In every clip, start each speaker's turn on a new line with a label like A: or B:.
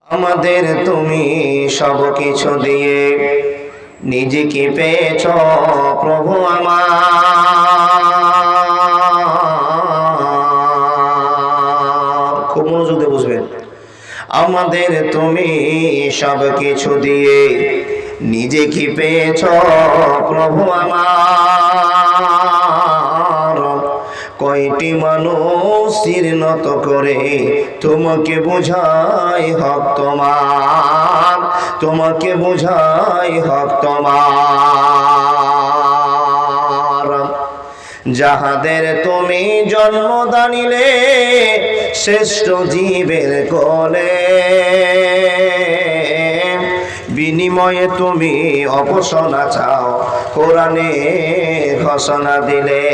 A: আমাদের তুমি সব কিছু দিয়ে নিজেকে পেয়েছ প্রভু আমার। খুব মনোযোগ দিয়ে বুঝবেন। আমাদের তুমি সব কিছু দিয়ে নিজেকে পেয়েছ প্রভু আমার। কয়টি মানুষ শির নত করে তোমাকে বোঝাই হক তোমার, তোমাকে বোঝাই হক তোমার। যাহাদের তুমি জন্মদান নিলে শ্রেষ্ঠ জীবের কোলে, বিনিময়ে তুমি অপসনা চাও কোরআনে ঘোষণা দিলে।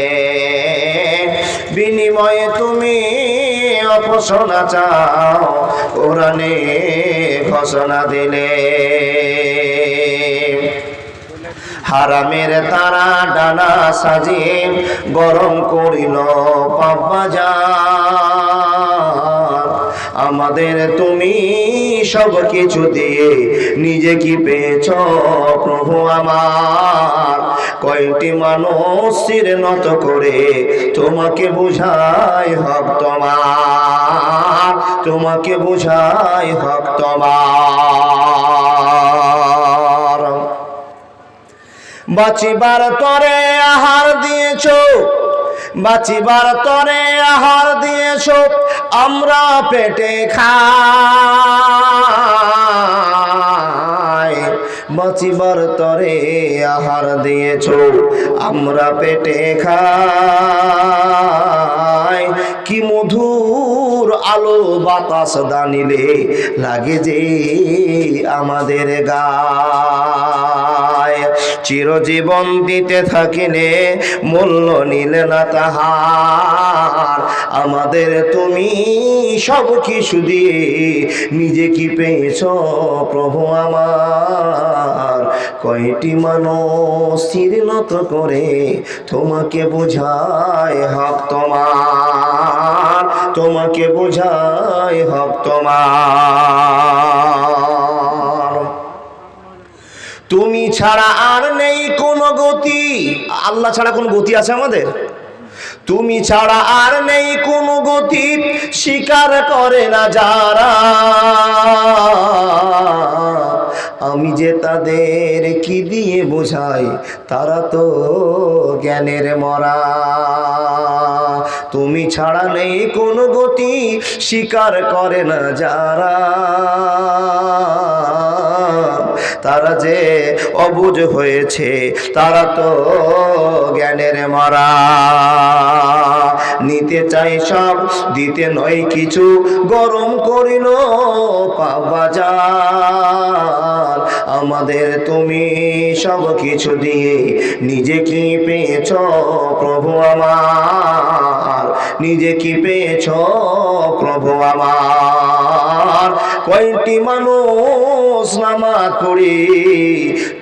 A: বিনিময়ে তুমি অপসনা চাও কোরআনে ঘোষণা দিলে। হারামের তারা ডানা সাজিয়ে গরম করিল পাপবাজার। আমাদের তুমি সব কিছু দিয়ে নিজে কি পেয়েছ প্রভু আমার। কয়টি মানুষ শির নত করে তোমাকে বুঝাই হক তোমার, তোমাকে বুঝাই হক তোমার। বাঁচিবার তরে আহার দিয়েছ, বাঁচিবার তরে আহার দিয়েছ, আমরা পেটে খাই। বাঁচিবার তরে আহার দিয়েছ, আমরা পেটে খাই। কি মধুর আলো বাতাস দানিলে লাগে যে আমাদের গায়। চিরজীবন দিতে থাকিলে মূল্য নিলে না তাহার। আমাদের তুমি সব কিছু দিয়ে নিজে কি পেয়েছ প্রভু আমার। কয়টি মানুষ শির নত করে তোমাকে বোঝায় হক তোমার, তোমাকে বোঝায় হক তোমার। তুমি ছাড়া আর নেই কোনো গতি। আল্লাহ ছাড়া কোনো গতি আছে আমাদের? তুমি ছাড়া আর নেই কোনো গতি, স্বীকার করে না যারা। আমি যে তাদের কি দিয়ে বোঝাই, তারা তো জ্ঞানের মরা। তুমি ছাড়া নেই কোনো গতি, স্বীকার করে না যারা। তারা যে অবুঝ হয়েছে, তারা তো জ্ঞানের মরা। নিতে চাই সব, দিতে নয় কিছু, গরম করিল পাপবাজার। আমাদের তুমি সব কিছু দিয়ে নিজে কি পেয়েছ প্রভু আমার, নিজে কি পেয়েছ প্রভু আমার। কয়টি মানুষ নামাজ পড়ি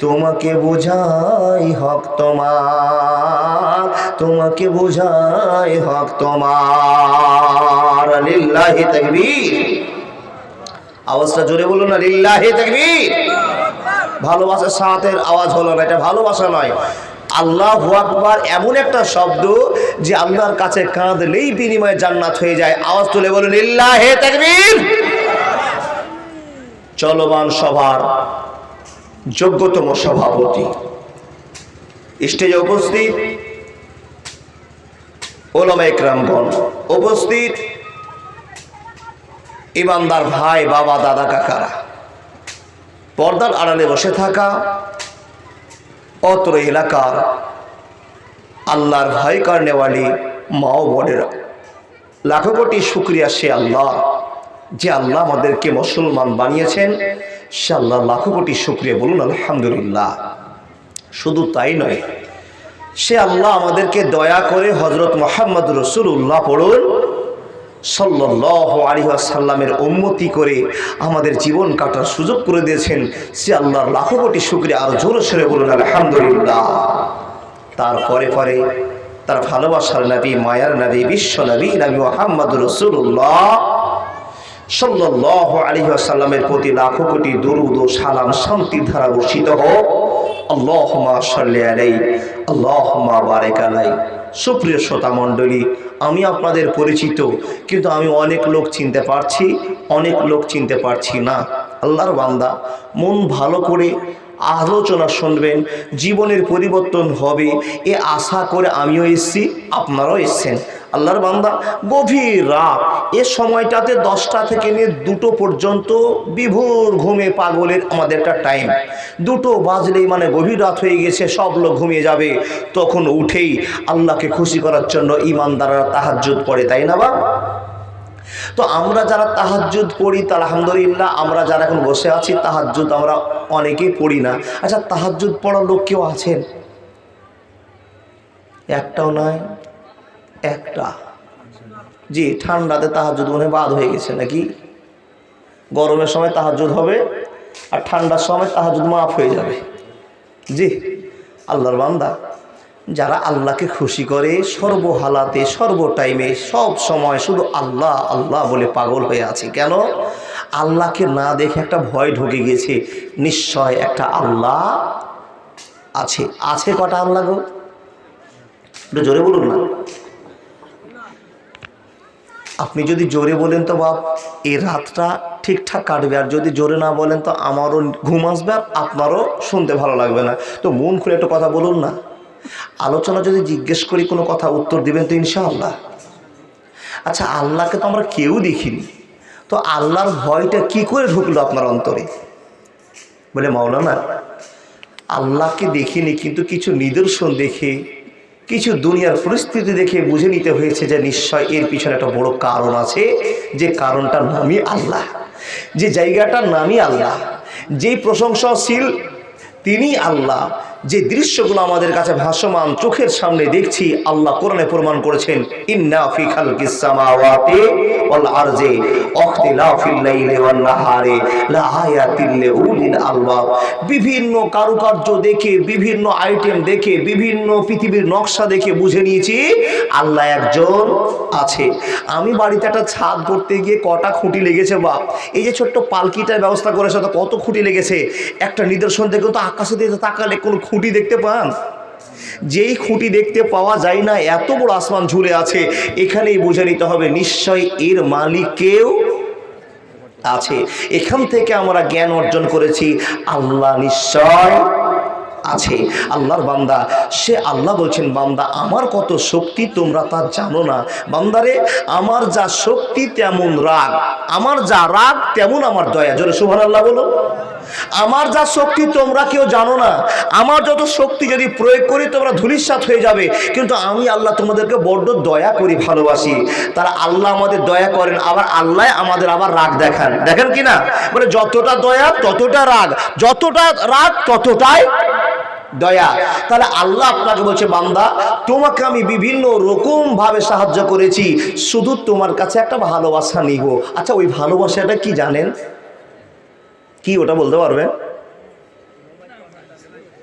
A: তোমাকে বোঝাই হক তোমার, তোমাকে বোঝাই হক তোমার। লিল্লাহি তাকবীর। আওয়াজটা জোরে বলুন না, লিল্লাহি তাকবীর। ভালোবাসার সাথের আওয়াজ হলো না, এটা ভালোবাসা নয়। আল্লাহু আকবার এমন একটা শব্দ যে আল্লাহর কাছে কাঁদলেই বিনিময়ে জান্নাত হয়ে যায়। আওয়াজ তুলে বলুন লিল্লাহি তাকবীর। চলমান সভার যোগ্যতম সভাপতি, স্টেজে উপস্থিত ওলামা ইকরামগণ, উপস্থিত ইমানদার ভাই, বাবা, দাদা, কাকারা, পর্দার আড়ালে বসে থাকা অত্র এলাকার আল্লাহর ভয় কারণেওয়ালি মা ও বোনেরা, লাখো কোটি শুকরিয়া সে আল্লাহ যে আল্লাহ আমাদেরকে মুসলমান বানিয়েছেন। সে আল্লাহ লাখো কোটি শুকরিয়া, বলুন আলহামদুলিল্লাহ। শুধু তাই নয়, সে আল্লাহ আমাদেরকে দয়া করে হযরত মুহাম্মদ রাসূলুল্লাহ পড়ুন সাল্লাল্লাহু আলাইহি ওয়াসাল্লামের উম্মতি করে আমাদের জীবন কাটার সুযোগ করে দিয়েছেন। সে আল্লাহর লাখো কোটি শুকরিয়া। আর জোরে সরে বলুন আলহামদুলিল্লাহ। তারপরে পরে তার ভালোবাসার নবী, মায়ার নবী, বিশ্ব নবী, নবী মুহাম্মদ রাসূলুল্লাহ সাল্লাল্লাহু আলাইহি ওয়াসাল্লামের প্রতি লাখো কোটি দরুদ ও সালাম শান্তির ধারা বর্ষিত হোক। আল্লাহুম্মা সাল্লি আলাইহি আল্লাহুম্মা বারিক আলাইহি। সুপ্রিয় শ্রোতা মণ্ডলী, আমি আপনাদের পরিচিত, কিন্তু আমি অনেক লোক চিনতে পারছি, অনেক লোক চিনতে পারছি না। আল্লাহর বান্দা, মন ভালো করে আলোচনা শুনবেন, জীবনের পরিবর্তন হবে এ আশা করে আমিও এসেছি, আপনারাও এসছেন। আল্লাহর বান্দা, গভীর রাত, এ সময়টাতে 10টা থেকে নিয়ে 2টো পর্যন্ত বিভোর ঘুমে পাগলের আমাদের একটা টাইম। 2টো বাজলেই মানে গভীর রাত হয়ে গেছে, সব লোক ঘুমিয়ে যাবে। তখন উঠেই আল্লাহকে খুশি করার জন্য ইমানদাররা তাহাজ্জুদ পড়ে, তাই না বাবা? তো আমরা যারা তাহাজ্জুদ পড়ি, তা আলহামদুলিল্লাহ, আমরা যারা এখন বসে আছি তাহাজ্জুদ আমরা অনেকেই পড়ি না। আচ্ছা, তাহাজ্জুদ পড়ার লোক কেউ আছেন? একটাও নয়, একটা। জি, ঠান্ডাতে তাহাজ্জুদ মনে বাদ হয়ে গেছে নাকি? গরমের সময় তাহাজ্জুদ হবে আর ঠান্ডার সময় তাহাজ্জুদ মাফ হয়ে যাবে। জি, আল্লাহর বান্দা, যারা আল্লাহকে খুশি করে সর্বহালাতে সর্ব টাইমে সব সময় শুধু আল্লাহ আল্লাহ বলে পাগল হয়ে আছে, কেন? আল্লাহকে না দেখে একটা ভয় ঢুকে গেছে, নিশ্চয় একটা আল্লাহ আছে। আছে কটা আল্লাহ গো? একটু জোরে বলুন না। আপনি যদি জোরে বলেন তো বাপ, এই রাতটা ঠিকঠাক কাটবে, আর যদি জোরে না বলেন তো আমারও ঘুম আসবে আর আপনারও শুনতে ভালো লাগবে না। তো মন খুলে একটু কথা বলুন না। আলোচনা যদি জিজ্ঞেস করি কোনো কথা উত্তর দিবেন তো ইনশাআল্লাহ? আচ্ছা, আল্লাহকে তো আমরা কেউ দেখিনি, তো আল্লাহর ভয়টা কি করে ঢুকলো আপনার অন্তরে? বলে মাওলানা, আল্লাহকে দেখিনি, কিন্তু কিছু নিদর্শন দেখে, কিছু দুনিয়ার পরিস্থিতি দেখে বুঝে নিতে হয়েছে যে নিশ্চয় এর পিছনে একটা বড় কারণ আছে, যে কারণটার নামই আল্লাহ, যে জায়গাটার নামই আল্লাহ, যেই প্রশংসাশীল তিনি আল্লাহ, যে দৃশ্যগুলো আমাদের কাছে ভাসমান চোখের সামনে দেখছি, আল্লাহ কোরআনে প্রমাণ করেছেন, ইন্না ফি খালকিস সামাওয়াতি ওয়াল আরজি ওয়াখতিলাফিল লাইলি ওয়ান নাহারি লাআয়াতিল লিউলিল আলবাব। বিভিন্ন কারুকার্য দেখে, বিভিন্ন আইটেম দেখে, বিভিন্ন পৃথিবীর নকশা দেখে বুঝে নিয়েছি আল্লাহ একজন আছে। আমি বাড়িতে একটা ছাদ করতে গিয়ে কটা খুঁটি লেগেছে বাপ, এই যে ছোট্ট পালকিটার ব্যবস্থা করেছে তো কত খুঁটি লেগেছে। একটা নিদর্শন দেখে তো আকাশে দিয়ে তাকালে কোনো খুঁটি দেখতে পান? যেই খুঁটি দেখতে পাওয়া যায় না, এত বড় আসমান ঝুলে আছে, এখানেই বুঝে নিতে হবে নিশ্চয় এর মালিক কেউ আছে। এখান থেকে আমরা জ্ঞান অর্জন করেছি আল্লাহ নিশ্চয় আছে। আল্লাহর বান্দা, সে আল্লাহ বলছেন, বান্দা আমার কত শক্তি তোমরা তা জানো না। বান্দারে, আমার যা শক্তি তেমন রাগ, আমার যা রাগ তেমন আমার দয়া। জোরে সুবহানাল্লাহ বলো। আমার যা শক্তি তোমরা কেউ জানো না, আমার যত শক্তি যদি প্রয়োগ করি তোমরা ধূলিসাৎ হয়ে যাবে, কিন্তু আমি আল্লাহ তোমাদেরকে বড্ড দয়া করি, ভালোবাসি। তারা আল্লাহ আমাদের দয়া করেন, আবার আল্লাহ আমাদের আবার রাগ দেখান। দেখেন কিনা? মানে যতটা দয়া ততটা রাগ, যতটা রাগ ততটাই দয়া। তাহলে আল্লাহ আপনাকে বলছে, বান্দা তোমাকে আমি বিভিন্ন রকম ভাবে সাহায্য করেছি, শুধু তোমার কাছে একটা ভালোবাসা নিব। আচ্ছা, ওই ভালোবাসাটা কি জানেন? কি ওটা বলতে পারবে?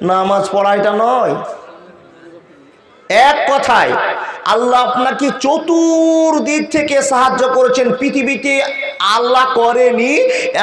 A: নামাজ পড়াইটা নয়, এক কথায় আল্লাহ আপনাকে চতুর্দিক থেকে সাহায্য করেছেন। পৃথিবীতে আল্লাহ করেনি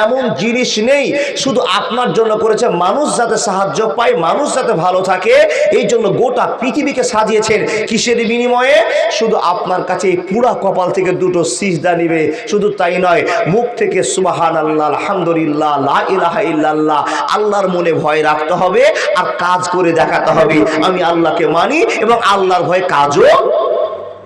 A: এমন জিনিস নেই, শুধু আপনার জন্য করেছে, মানুষ যাতে সাহায্য পায়, মানুষ যাতে ভালো থাকে, এই জন্য গোটা পৃথিবীকে সাজিয়েছেন। কিসের বিনিময়ে? শুধু আপনার কাছে এই পুরা কপাল থেকে 2টো সিজদা নিবে, শুধু তাই নয়, মুখ থেকে সুবহানাল্লাহ, আলহামদুলিল্লাহ, লা ইলাহা ইল্লাল্লাহ, আল্লাহর মনে ভয় রাখতে হবে, আর কাজ করে দেখাতে হবে আমি আল্লাহকে মানি এবং আল্লাহর ভয়ে কাজও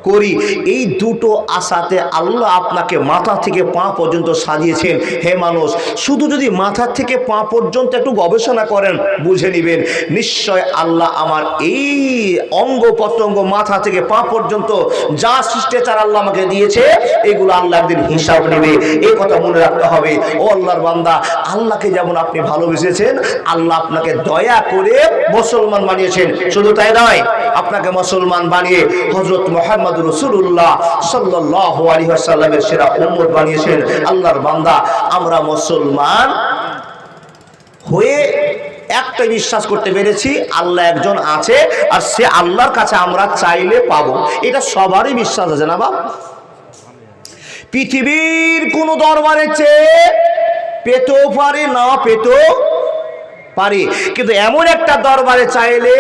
A: করি। এই 2টো আশাতে আল্লাহ আপনাকে মাথা থেকে পা পর্যন্ত সাজিয়েছেন। হে মানুষ, শুধু যদি মাথা থেকে পা পর্যন্ত একটু গবেষণা করেন, বুঝে নেবেন নিশ্চয় আল্লাহ আমার এই অঙ্গ প্রত্যঙ্গ মাথা থেকে পা পর্যন্ত যা শিষ্টাচার আল্লাহ আমাকে দিয়েছে, এগুলো আল্লাহ একদিন হিসাব নেবে। এই কথা মনে রাখতে হবে। ও আল্লাহর বান্দা, আল্লাহকে যেমন আপনি ভালোবেসেছেন, আল্লাহ আপনাকে দয়া করে মুসলমান বানিয়েছেন। শুধু তাই নয়, আপনাকে মুসলমান বানিয়ে হযরত মুহাম্মদ রাসূলুল্লাহ সাল্লাল্লাহু আলাইহি ওয়াসাল্লামের সেরা উম্মত বানিয়েছেন। আল্লাহর বান্দা, আমরা মুসলমান হয়ে একটা বিশ্বাস করতে পেরেছি, আল্লাহ একজন আছে, আর সে আল্লাহর কাছে আমরা চাইলে পাবো। এটা সবারই বিশ্বাস আছে না বাপ? পৃথিবীর কোন দরবারে চেয়ে পেতেও পারে, না পেতেও পারে, কিন্তু এমন একটা দরবারে চাইলে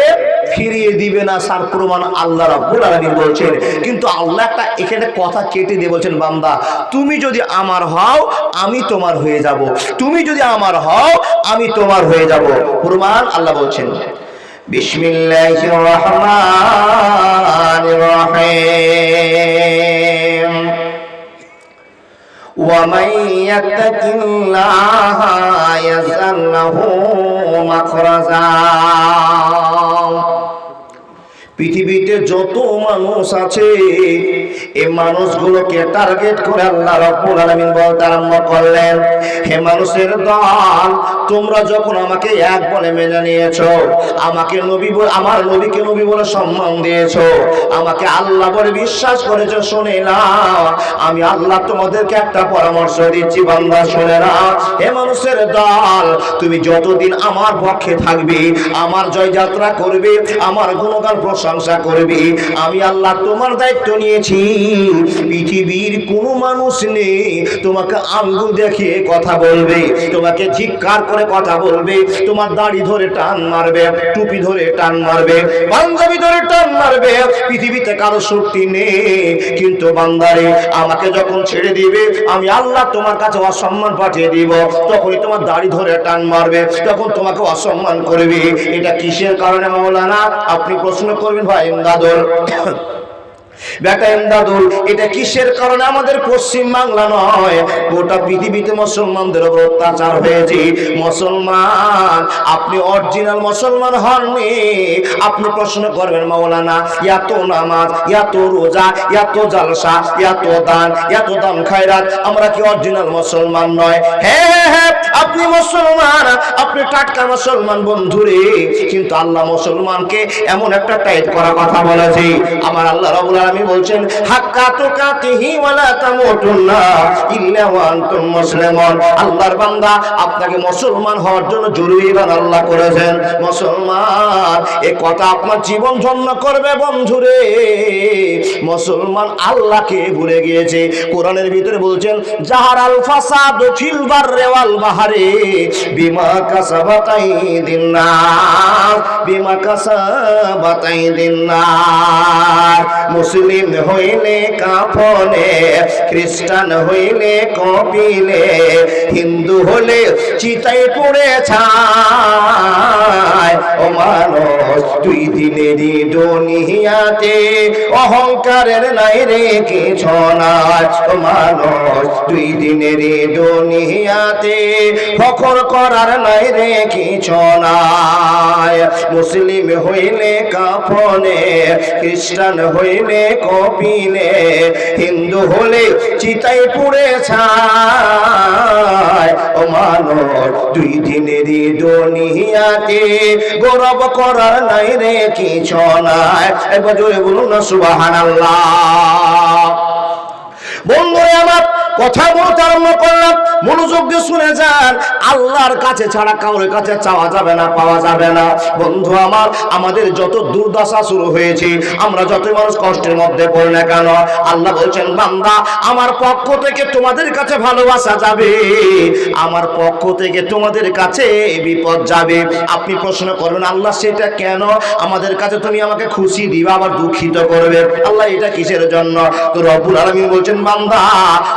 A: ফিরিয়ে দিবে না, সার প্রমাণ আল্লাহ রাব্বুল আলামিন বলছেন। কিন্তু আল্লাহ একটা এখানে কথা কেটে দিয়ে বলছেন, বান্দা তুমি যদি আমার হও আমি তোমার হয়ে যাব, তুমি যদি আমার হও আমি তোমার হয়ে যাব। প্রমাণ আল্লাহ বলছেন, বিসমিল্লাহির রহমানির রহিম, ومن يتق الله يجعل له مخرجا। পৃথিবীতে যত মানুষ আছে এই মানুষগুলোকে টার্গেট করে আল্লাহ রাব্বুল আলামিন বলতে আরম্ভ করলেন, হে মানুষের দল, তোমরা যখন আমাকে এক বলে মেনে নিয়েছো, আমাকে নবী বলে, আমার নবীকে নবী বলে সম্মান দিয়েছো, আমাকে আল্লাহ বলে বিশ্বাস করেছো, শুনে নাও আমি আল্লাহ তোমাদেরকে একটা পরামর্শ দিচ্ছি, বান্দা শুনে নাও। হে মানুষের দল, তুমি যতদিন আমার পক্ষে থাকবে, আমার জয়যাত্রা করবে, আমার গুণগান প্রশংসা করবে, আমি আল্লাহ তোমার দায়িত্ব নিয়েছি। পৃথিবীর কোনো মানুষ নেই তোমাকে আঙ্গুল দেখিয়ে কথা বলবে, তোমাকে ধিক্কার করে কথা বলবে, তোমার দাড়ি ধরে টান মারবে, টুপি ধরে টান মারবে, পাঞ্জাবি ধরে টান মারবে, পৃথিবীতে কারো শক্তি নেই। কিন্তু বান্দারে আমাকে যখন ছেড়ে দিবে, আমি আল্লাহ তোমার কাছে অসম্মান পাঠিয়ে দিব, তখনই তোমার দাড়ি ধরে টান মারবে, তখন তোমাকে অসম্মান করবে। এটা কিসের কারণে মাওলানা? আপনি প্রশ্ন করবেন, ভাই ইমদাদুল বেটা ইমদাদুল, এটা কিসের কারণে? আমাদের পশ্চিম বাংলা নয়, গোটা পৃথিবীতে মুসলমানদের উপর অত্যাচার হয়েছে। মুসলমান, আপনি অরিজিনাল মুসলমান হননি। আপনি প্রশ্ন করবেন, মাওলানা এত নামাজ, এত রোজা, এত জালসা, এত দান খায়রাত, আমরা কি অরিজিনাল মুসলমান নয়? হ্যাঁ হ্যাঁ, আপনি মুসলমান, আপনি টাটকা মুসলমান বন্ধুরে, কিন্তু আল্লাহ মুসলমানকে এমন একটা টাইট করা কথা বলেছে। আমার আল্লাহ রাব্বুল আলামিন বলছেন, হাক্কা তুকাতিহি ওয়ালা তামুতুন্না ইল্লা ওয়া আনতুম মুসলিমুন। আল্লাহর বান্দা, আপনাকে মুসলমান হওয়ার জন্য জরুরি বান আল্লাহ করেছেন। মুসলমান, এই কথা আপনার জীবন ধন্য করবে বন্ধুরে। মুসলমান আল্লাহকে ভুলে গিয়েছে। কোরআনের ভিতরে বলছেন, জাহারাল ফাসাদু ফিল বাররি ওয়াল বাহরি বিমা কাসাবাত আইদিন নাস, বিমা কাসাবাত আইদিন নাস। মুসলিম হইলে কাফনে, খ্রিস্টান হইলে কপিলে, হিন্দু হলে চিতায় পড়ে ছায়। ও মানুষ, দুই দিনেরই দুনিয়াতে অহংকারের নাই রে কিছু নাই। ও মানুষ, দুই দিনেরই দুনিয়াতে ফখর করার নাই রে কিছু নাই। মুসলিম হইলে কাফনে, খ্রিস্টান হইলে কপিলে, হিন্দু হলে চিতায় পুড়ে ছায়। ও মানুষ, দুই দিনেরই দুনিয়াতে গৌরব করার নাই রে কিছু নাই। একবার জোরে বলুন না সুবহানাল্লাহ। বন্ধুরা আমার, কথা বলতে আরম্ভ করলাম, মনোযোগ দিয়ে শুনে যান। আল্লাহর কাছে ছাড়া কারোর কাছে চাওয়া যাবে না, পাওয়া যাবে না। বন্ধু আমার, আমাদের যত দুর্দশা শুরু হয়েছে, আমরা যত মানুষ কষ্টের মধ্যে পড়ি না কেন, আল্লাহ বলছেন, বান্দা আমার পক্ষ থেকে তোমাদের কাছে ভালোবাসা যাবে, আমার পক্ষ থেকে তোমাদের কাছে বিপদ যাবে। আপনি প্রশ্ন করবেন, আল্লাহ সেটা কেন? আমাদের কাছে তুমি আমাকে খুশি দিবা, আবার দুঃখিত করবে, আল্লাহ এটা কিসের জন্য? তো রব্বুল আলামিন বলছেন, বান্দা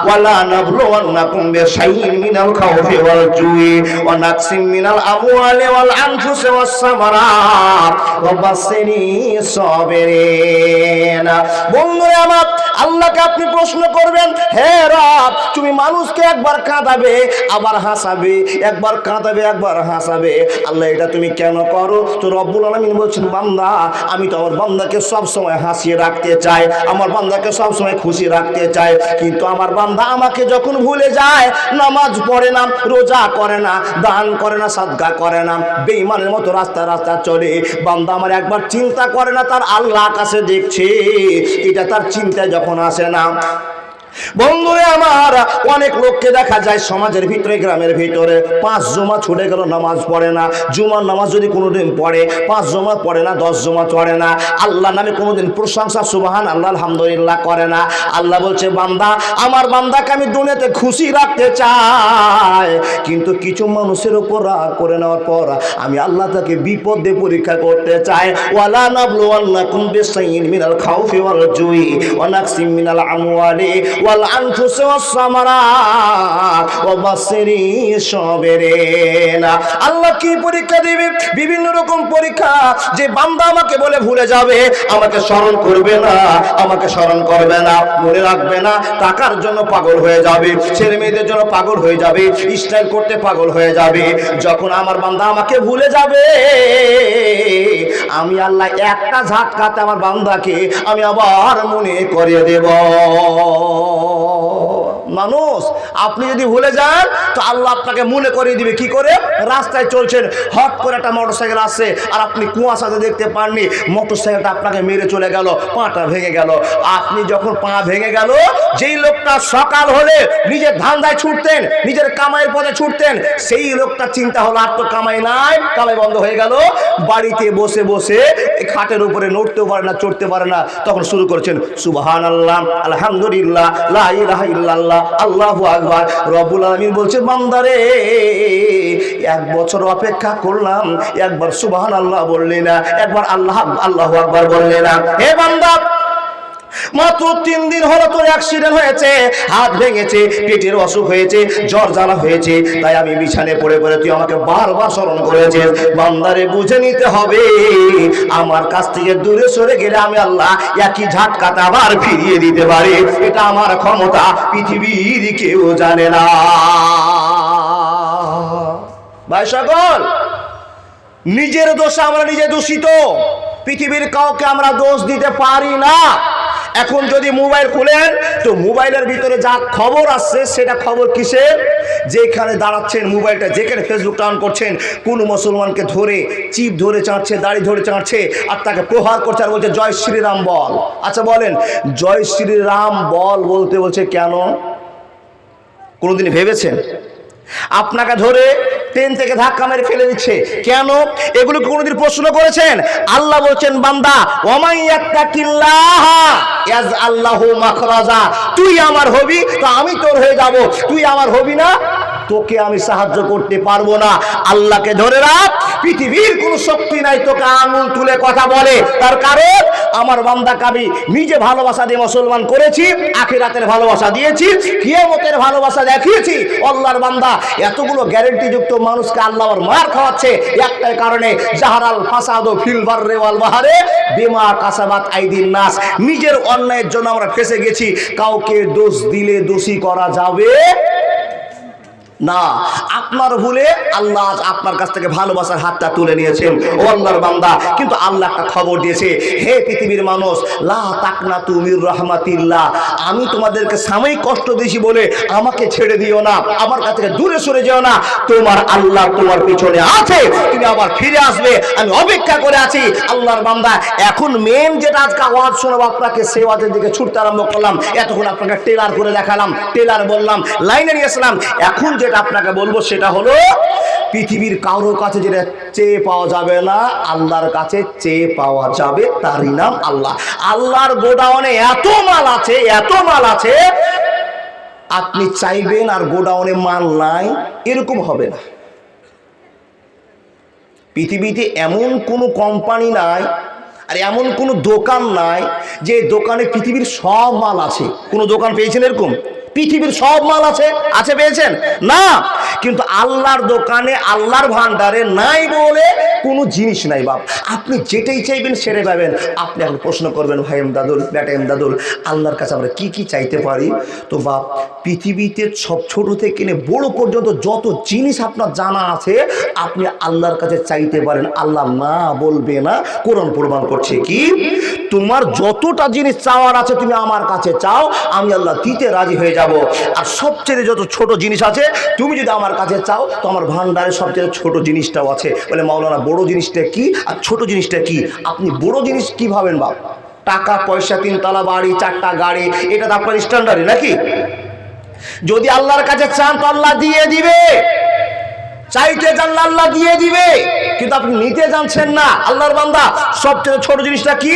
A: ওয়ালা নাবলুওয়ান্নাকুম বিশাইইন মিনাল খাউফি ওয়াল জুই ওয়া নাকসিম মিনাল আমওয়ালি ওয়াল আনফুসি ওয়াস সামারাত ওয়া বাশশিরিস সাবিরিন। বন্ধুরা আমার, আল্লাহকে আপনি প্রশ্ন করবেন, হে রব, তুমি মানুষকে একবার কাঁদাবে আবার হাসাবে, একবার কাঁদাবে একবার হাসাবে, আল্লাহ এটা তুমি কেন করো? তো রব্বুল আলামিন বলছেন, বান্দা আমি তো আমার বান্দাকে সব সময় হাসিয়ে রাখতে চাই, আমার বান্দাকে সব সময় খুশি রাখতে চাই, কিন্তু আমার বান্দা আমাকে যখন ভুলে যায়, নামাজ পড়ে না, রোজা করে না, দান করে না, সাদকা করে না, বেঈমানের মতো রাস্তা রাস্তা চলে, বান্দা আমার একবার চিন্তা করে না তার আল্লাহ আকাশে দেখছে, এটা তার চিন্তায় যখন আসে না। বন্ধুরে আমার, অনেক লোককে দেখা যায় সমাজের ভিতরে, গ্রামের ভিতরে 5 জুমা ছুটে গেল, নামাজ পড়ে না। জুমার নামাজ যদি কোনোদিন পড়ে, 5 জুমা পড়ে না, 10 জুমা পড়ে না। আল্লাহ নামে কোনোদিন প্রশংসা সুবহান আল্লাহ আলহামদুলিল্লাহ করে না। আল্লাহ বলছে, বান্দা, আমার বান্দাকে আমি দুনিয়াতে খুশি রাখতে চাই, কিন্তু কিছু মানুষের উপর রাগ করে নেওয়ার পর আমি আল্লাহ তাকে বিপদে পরীক্ষা করতে চাই। ওয়ালা নাবলুওয়ান্নাকুম বিশাইইন মিনাল খাউফি ওয়াল জুই ওয়া নাকসিম মিনাল আমওয়ালি ওয়াল আনফুসি ওয়াস সামারাত ওয়া বাশশিরিশ সাবিরিন। আল্লাহ কি পরীক্ষা দিবে? বিভিন্ন রকম পরীক্ষা। যে বান্দা আমাকে বলে ভুলে যাবে, আমাকে স্মরণ করবে না, আমাকে স্মরণ করবে না, মনে রাখবে না, টাকার জন্য পাগল হয়ে যাবে, ছেলে মেয়েদের জন্য পাগল হয়ে যাবে, স্টাইল করতে পাগল হয়ে যাবে। যখন আমার বান্দা আমাকে ভুলে যাবে, আমি আল্লাহ একটা ঝাটকাতে আমার বান্দাকে আমি আবার মনে করিয়ে দেব। মানুষ, আপনি যদি ভুলে যান তো আল্লাহ আপনাকে মনে করিয়ে দিবে। কি করে? রাস্তায় চলছেন, হট করে একটা মোটরসাইকেল আসছে আর আপনি কুয়াশাতে দেখতে পাননি, মোটরসাইকেলটা আপনাকে মেরে চলে গেল, পাটা ভেঙে গেল। আপনি যখন পা ভেঙে গেল, যেই লোকটা সকাল হলে নিজের ধান্দায় ছুটতেন, নিজের কামাইয়ের পথে ছুটতেন, সেই লোকটা চিন্তা হলো আর তো কামাই নাই, কামাই বন্ধ হয়ে গেল। বাড়িতে বসে বসে খাটের উপরে নড়তেও পারে না, চড়তে পারে না, তখন শুরু করছেন সুবহানাল্লাহ, আলহামদুলিল্লাহ, লা ইলাহা ইল্লাল্লাহ, আল্লাহু আকবার। রব্বুল আলামিন বলছে, বান্দারে, 1 বছর অপেক্ষা করলাম, একবার সুবহানাল্লাহ বললি না, একবার আল্লাহু আকবার বললি না। হে বান্দা, মাত্র 3 দিন হলো তোর অ্যাক্সিডেন্ট হয়েছে, হাত ভেঙেছে, পেটের অসুখ হয়েছে, জ্বর জ্বালা হয়েছে, তাই আমি বিছানে পড়ে পড়ে তুই আমাকে বারবার স্মরণ করেছিস। বান্দারে, বুঝে নিতে হবে, আমার কাছ থেকে দূরে সরে গেলে আমি আল্লাহ একই ঝাটকাতে আবার ফিরিয়ে দিতে পারি। এটা আমার ক্ষমতা, পৃথিবীর কেউ জানে না। ভাই সকল, নিজের দোষে আমরা নিজে দূষিত, পৃথিবীর কাউকে আমরা দোষ দিতে পারি না। এখন যদি মোবাইল খুলেন তো মোবাইলের ভিতরে যা খবর আসছে সেটা খবর কিসের? যেখানে দাঁড়াচ্ছেন, মোবাইলটা যেখানে ফেসবুকটা অন করছেন, কোন মুসলমানকে ধরে চিপ ধরে চাঁটছে, দাড়ি ধরে চাঁটছে, আর তাকে প্রহার করছে, আর বলছে জয় শ্রীরাম বল। আচ্ছা বলেন, জয় শ্রীরাম বল বলতে বলছে কেন? কোনোদিন ভেবেছেন? আপনাকে ধরে ট্রেন থেকে ধাক্কা মেরে ফেলে দিচ্ছে কেন? এগুলো কোনোদিন প্রশ্ন করেছেন? আল্লাহ বলছেন, বান্দা, ওয়ামান ইয়াত্তাকিল্লাহ ইয়াজআল লাহু মাখরাজা, তুই আমার হবি তো আমি তোর হয়ে যাব, তুই আমার হবি না, তোকে আমি সাহায্য করতে পারবো না। আল্লাহকে ধরে রাখ, পৃথিবীর কোনো শক্তি নাই তোকে আঙুল তুলে কথা বলে। তার কারণ আমার বান্দাকে আমি নিজে ভালোবাসা দিয়ে মুসলমান করেছি, আখিরাতের ভালোবাসা দিয়েছি, কিয়ামতের ভালোবাসা দেখিয়েছি। আল্লাহর বান্দা, এতগুলো গ্যারান্টি যুক্ত মানুষকে আল্লাহ আর মার খাওয়াচ্ছে একটাই কারণে, জাহারাল ফাসাদু ফিল বাররি ওয়াল বাহরে বিমা কাসাবাত আইদিন নাস। নিজের অন্যায়ের জন্য আমরা ফেঁসে গেছি, কাউকে দোষ দিলে দোষী করা যাবে না। আপনার ভুলে আল্লাহ আপনার কাছ থেকে ভালোবাসার হাতটা তুলে নিয়েছেন, ও আল্লাহর বান্দা। কিন্তু আল্লাহ একটা খবর দিয়েছে, হে পৃথিবীর মানুষ, লা তাকনাতু মির রাহমাতিল্লাহ, আমি তোমাদেরকে সাময়িক কষ্ট দিয়েছি বলে আমাকে ছেড়ে দিও না, আমার কাছ থেকে দূরে সরে যেও না। তোমার আল্লাহ তোমার পিছনে আছে, তুমি আবার ফিরে আসবে, আমি অপেক্ষা করে আছি। আল্লাহর বান্দা, এখন মেন যেটা আজকে আওয়াজ শোনাবো আপনাকে, সেই আওয়াজের দিকে ছুটতে আরম্ভ করলাম। এতক্ষণ আপনাকে টেলার করে দেখালাম, টেলার বললাম, লাইনে নিয়ে আসলাম। এখন যেটা আপনাকে বলবো সেটা হলো, পৃথিবীর কারোর কাছে যেটা চেয়ে পাওয়া যাবে না, আল্লাহর কাছে চেয়ে পাওয়া যাবে, তারই নাম আল্লাহ। আল্লাহর গোডাউনে এত মাল আছে, এত মাল আছে, আপনি চাইবেন আর গোডাউনে মাল নাই, এরকম হবে না। পৃথিবীতে এমন কোনো কোম্পানি নাই আর এমন কোনো দোকান নাই যে দোকানে পৃথিবীর সব মাল আছে। কোনো দোকান পেয়েছেন এরকম? পৃথিবীর সব মাল আছে, আছে পেয়েছেন? না। কিন্তু আল্লাহর দোকানে, আল্লাহর ভান্ডারে নাই বলে কোনো জিনিস নাই বাপ। আপনি যেটাই চাইবেন সেটাই পাবেন। আপনি এখন প্রশ্ন করবেন, ভাই এমদাদুল, বেটা এমদাদুল, আল্লাহর কাছে আমরা কি কি চাইতে পারি? তো বাপ, পৃথিবীতে সব ছোট থেকে কিনে বড় পর্যন্ত যত জিনিস আপনার জানা আছে, আপনি আল্লাহর কাছে চাইতে পারেন। আল্লাহ না বলবে না, কোরআন প্রমাণ করছে কি, তোমার যতটা জিনিস চাওয়ার আছে তুমি আমার কাছে চাও, আমি আল্লাহ দিতে রাজি হয়ে যাব। আর সবচেয়ে যত ছোট জিনিস আছে তুমি যদি আমার কাছে চাও, তো আমার ভান্ডারে সবচেয়ে ছোট জিনিসটাও আছে। বলে, মাওলানা, বড় জিনিসটা কি আর ছোট জিনিসটা কি? আপনি বড় জিনিস কি ভাবেন বাপ? টাকা পয়সা, 3 তলা বাড়ি, 4টা গাড়ি, এটা তো আপনার স্ট্যান্ডার্ড নাকি? যদি আল্লাহর কাছে চান তো আল্লাহ দিয়ে দিবে, চাইতে জানলে আল্লাহ দিয়ে দিবে, কিন্তু আপনি নিতে জানছেন না। আল্লাহর বান্দা, সবচেয়ে ছোট জিনিসটা কি?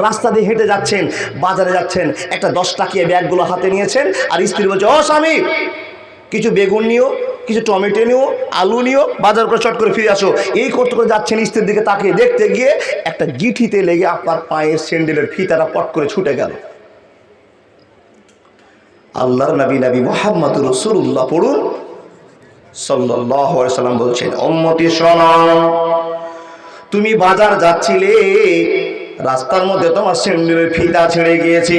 A: রাস্তা দিয়ে হেঁটে যাচ্ছেন, বাজারে যাচ্ছেন, একটা 10 টাকিয়া ব্যাগগুলো হাতে নিয়েছেন, আর স্ত্রী বলছে, ও স্বামী, কিছু বেগুন নিও, কিছু টমেটো নিও, আলু নিও, বাজার করে চট করে ফিরে আসো। এই করতে করে যাচ্ছেন, স্ত্রীর দিকে তাকিয়ে দেখতে গিয়ে একটা গিঠিতে লেগে আপনার পায়ের স্যান্ডেলের ফিতাটা পট করে ছুটে গেল। আল্লাহর নবী মুহাম্মদ রাসূলুল্লাহ পড়ুন সাল্লাল্লাহু আলাইহি সাল্লাম বলছেন, উম্মতি শোনো, তুমি বাজার যাচ্ছিলে, রাস্তার মধ্যে তোমার স্যান্ডেলের ফিতা ছিঁড়ে গিয়েছে,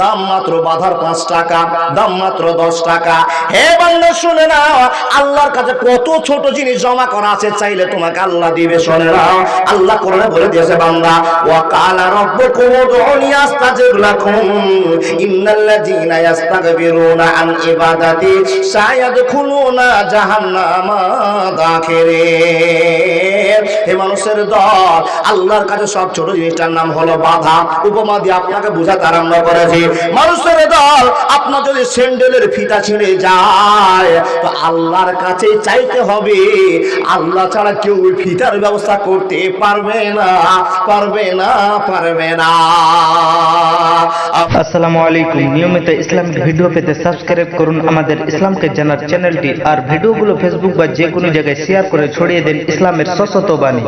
A: দাম মাত্র বাধার 5 টাকা, দাম মাত্র 10 টাকা। হে বান্দা শুনে নাও, আল্লাহর কাছে কত ছোট জিনিস জমা করা আছে, চাইলে তোমাকে আল্লাহ দিবে। শুনে নাও, আল্লাহ কোরআনে বলে দিয়েছে, বান্দা, ওয়া কালা রাব্বুকুম উদউনি আস্তাজিব লাকুম ইন্নাল্লাযীনা ইস্তাকবিরুনা আন ইবাদাতি সায়াদখুলুনা জাহান্নামা দাখিরিন। হে মানুষের দল, আল্লাহর কাছে সব ছোট জিনিসটার নাম হলো বাধা। উপমা দিয়ে আপনাকে বোঝাতে আরম্ভ করেছি। মানুষের দল, আপনার যদি স্যান্ডেলের ফিতা ছিঁড়ে যায় তো আল্লাহর কাছে চাইতে হবে। আল্লাহ ছাড়া কেউ ওই ফিতার ব্যবস্থা করতে পারবে না, পারবে না, পারবে না।
B: আসসালামু আলাইকুম। নিয়মিত ইসলামিক ভিডিও পেতে সাবস্ক্রাইব করুন আমাদের ইসলামকে জানার চ্যানেলটি, আর ভিডিওগুলো ফেসবুক বা যে কোনো জায়গায় শেয়ার করে ছড়িয়ে দেন ইসলামের সশত বাণী।